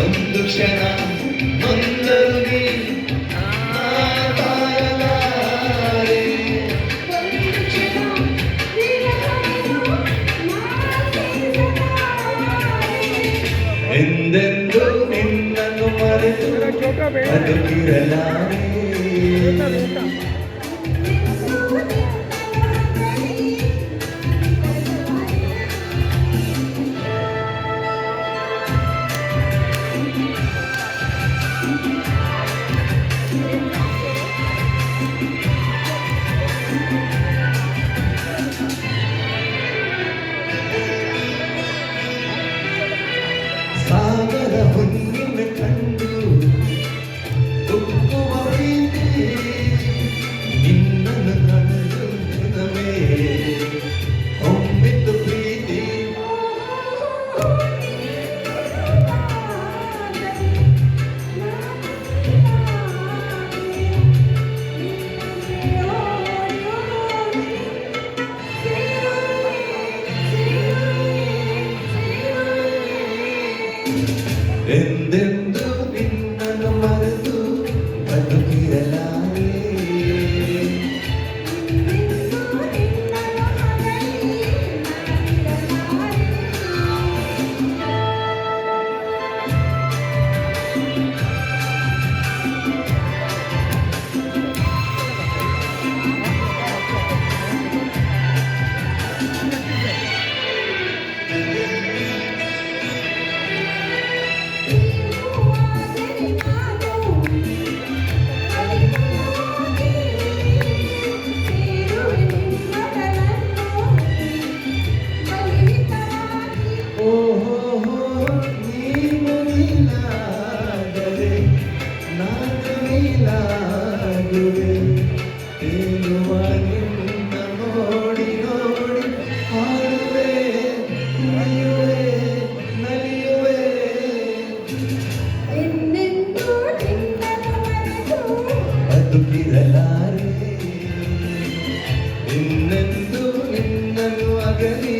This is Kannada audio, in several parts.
ಒಂದು ಕ್ಷಣ ನೊಂದರು ನೀ ತಾಳಲಾರೆ. ಎಂದೆಂದು ನಿನ್ನನ್ನು ಮರೆತು ಬದುಕಿರಲಾರೆ. ಸಾಗರ ಹುಣ್ಣಿಮೆ ಕಂಡು ತುಕ್ಕುವ ಪ್ರೀತಿ ನಿನ್ನನ್ನು ಕಂಡು ದಿನವೇ ಹೊಮ್ಮಿತು ಪ್ರೀತಿ. ಎಂದೆಂದು ನಿನ್ನನ್ನು ಮರೆತು ಬದುಕಿರಲಾರೆ. ನೋಡಿ ನೋಡಿ ಹಾಡುವೆ ನಲಿಯುವೆ ನಲಿಯುವೆ. ಬದುಕಿರಲಾರೆ ಇನ್ನೆಂದು ನಿನ್ನನ್ನು ಅಗಲಿ.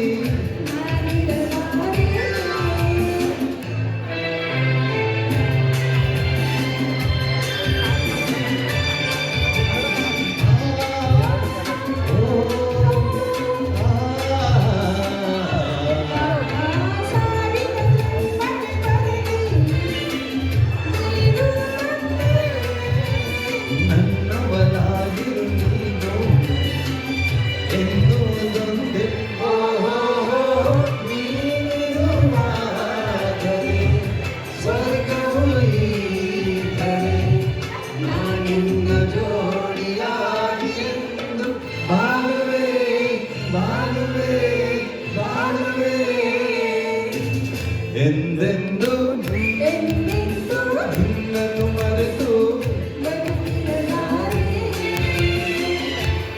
ನನ್ನವನಾಗಿರು ನೀನು ಎನ್ನುವುದೊಂದೇ ನೀನಿರುವಾಗಲೇ ಸ್ವರ್ಗವು ಈ ಕಡೆ. ನಾನಿನ್ನ ಜೋಡಿಯಾಗಿ ಎಂದು ಬಾಳುವೆ ಬಾಳುವೆ ಬಾಳುವೆ. ಎಂದೆಂದು ನಿನ್ನನ್ನು ಮರೆತು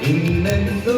ಇನ್ನೆಂದು